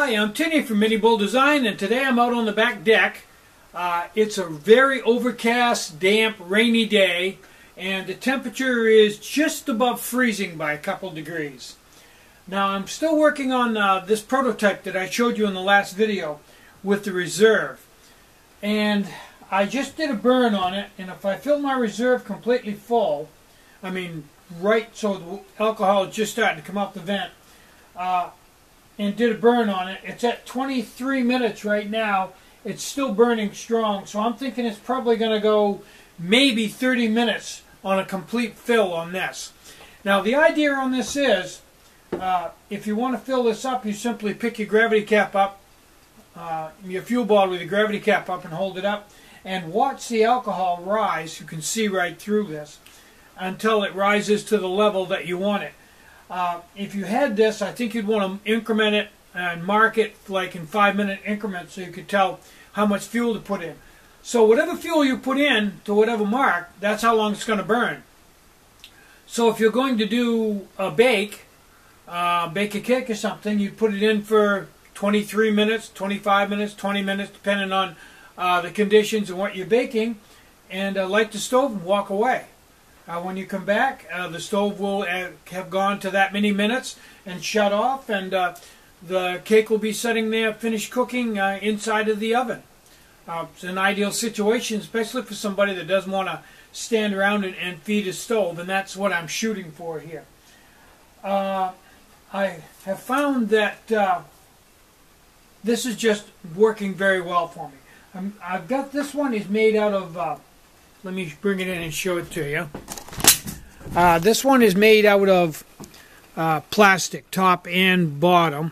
Hi, I'm Tinny from minibulldesign, and today I'm out on the back deck. It's a very overcast, damp, rainy day, and the temperature is just above freezing by a couple degrees. Now, I'm still working on this prototype that I showed you in the last video with the reserve. And I just did a burn on it, and if I fill my reserve completely full, right so the alcohol is just starting to come out the vent, and did a burn on it. It's at 23 minutes right now. It's still burning strong, so I'm thinking it's probably going to go maybe 30 minutes on a complete fill on this. Now the idea on this is, if you want to fill this up, you simply pick your gravity cap up, your fuel bottle with your gravity cap up, and hold it up, and watch the alcohol rise. You can see right through this until it rises to the level that you want it. If you had this, I think you'd want to increment it and mark it like in 5-minute increments so you could tell how much fuel to put in. So whatever fuel you put in to whatever mark, that's how long it's going to burn. So if you're going to do a bake a cake or something, you put it in for 23 minutes, 25 minutes, 20 minutes, depending on the conditions and what you're baking, and light the stove and walk away. When you come back, the stove will have gone to that many minutes and shut off, and the cake will be sitting there finished cooking inside of the oven. It's an ideal situation, especially for somebody that doesn't want to stand around and feed a stove, and that's what I'm shooting for here. I have found that this is just working very well for me. I've got this one is made out of, let me bring it in and show it to you. This one is made out of plastic, top and bottom.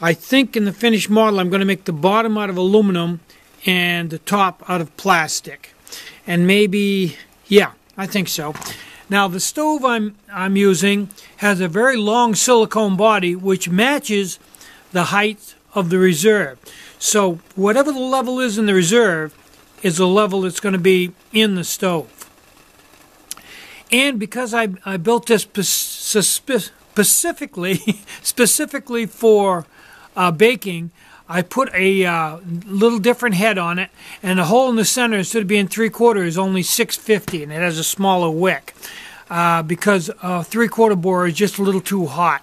I think in the finished model I'm going to make the bottom out of aluminum and the top out of plastic. And maybe, yeah, I think so. Now the stove I'm using has a very long silicone body which matches the height of the reserve. So whatever the level is in the reserve is the level that's going to be in the stove. And because I built this specifically for baking, I put a little different head on it, and the hole in the center, instead of being 3/4, is only 650, and it has a smaller wick because a 3/4 bore is just a little too hot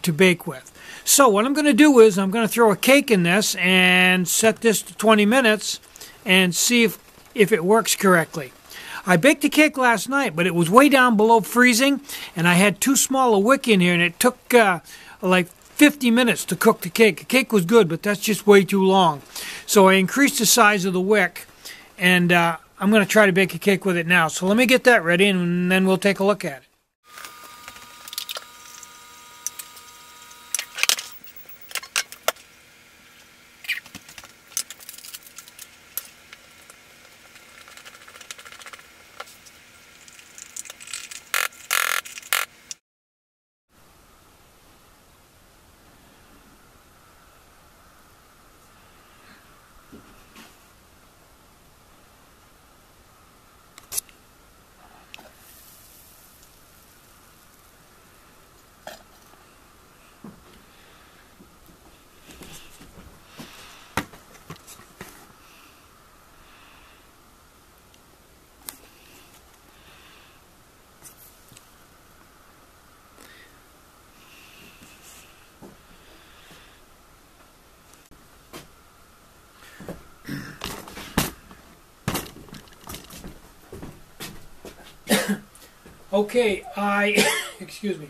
to bake with. So what I'm going to do is I'm going to throw a cake in this and set this to 20 minutes and see if it works correctly. I baked the cake last night, but it was way down below freezing, and I had too small a wick in here, and it took like 50 minutes to cook the cake. The cake was good, but that's just way too long. So I increased the size of the wick, and I'm going to try to bake a cake with it now. So let me get that ready, and then we'll take a look at it. Okay, excuse me.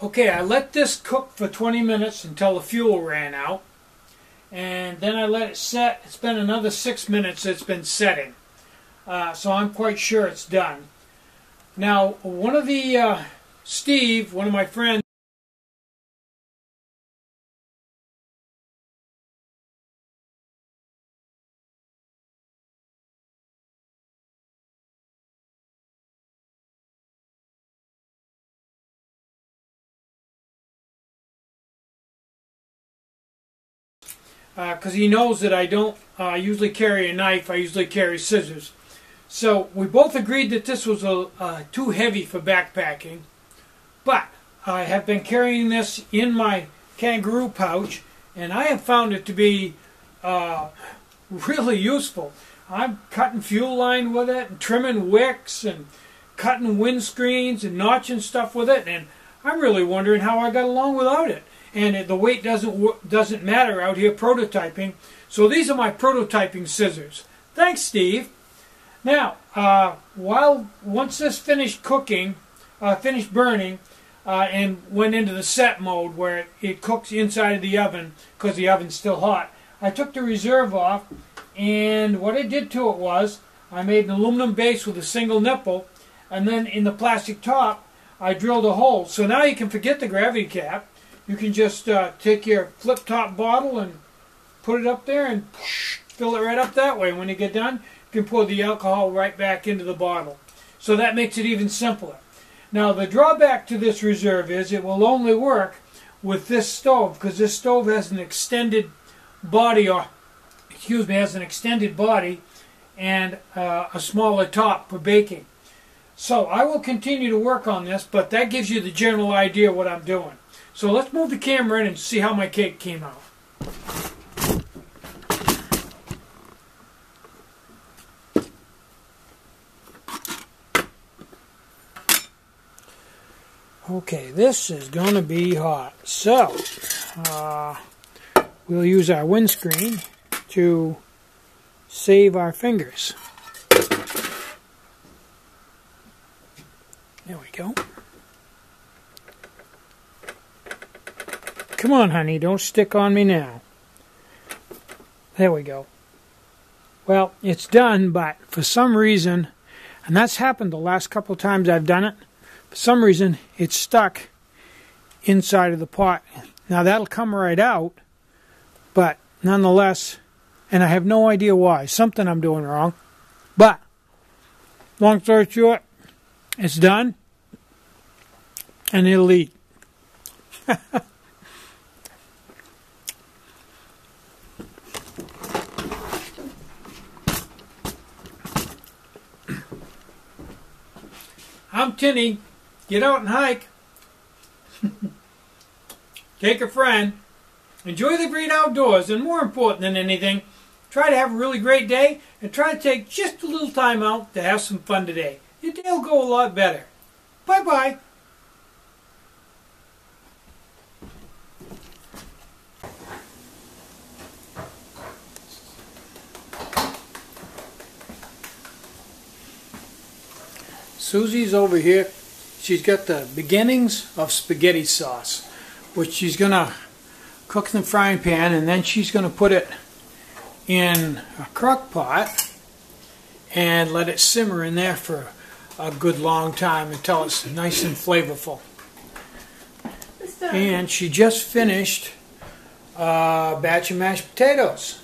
Okay, I let this cook for 20 minutes until the fuel ran out, and then I let it set. It's been another 6 minutes it's been setting, so I'm quite sure it's done. Now, one of the, Steve, one of my friends, because he knows that I don't usually carry a knife, I usually carry scissors. So we both agreed that this was too heavy for backpacking, but I have been carrying this in my kangaroo pouch, and I have found it to be really useful. I'm cutting fuel line with it, and trimming wicks, and cutting windscreens, and notching stuff with it, and I'm really wondering how I got along without it. And the weight doesn't matter out here prototyping. So these are my prototyping scissors. Thanks, Steve. Now, once this finished cooking, finished burning, and went into the set mode where it cooks inside of the oven because the oven's still hot, I took the reserve off, and what I did to it was I made an aluminum base with a single nipple, and then in the plastic top I drilled a hole. So now you can forget the gravity cap. You can just take your flip top bottle and put it up there and fill it right up that way. When you get done, you can pour the alcohol right back into the bottle. So that makes it even simpler. Now the drawback to this reserve is it will only work with this stove, because this stove has an extended body, and a smaller top for baking. So I will continue to work on this, but that gives you the general idea of what I'm doing. So let's move the camera in and see how my cake came out. Okay, this is going to be hot. So, we'll use our windscreen to save our fingers. There we go. Come on, honey, don't stick on me now. There we go. Well, it's done, but for some reason, and that's happened the last couple of times I've done it, for some reason it's stuck inside of the pot. Now that'll come right out, but nonetheless, and I have no idea why. Something I'm doing wrong. But, long story short, it's done, and it'll eat. I'm Tinny. Get out and hike. Take a friend. Enjoy the great outdoors, and more important than anything, try to have a really great day, and try to take just a little time out to have some fun today. Your day will go a lot better. Bye-bye. Susie's over here. She's got the beginnings of spaghetti sauce, which she's going to cook in the frying pan, and then she's going to put it in a crock pot and let it simmer in there for a good long time until it's nice and flavorful. And she just finished a batch of mashed potatoes.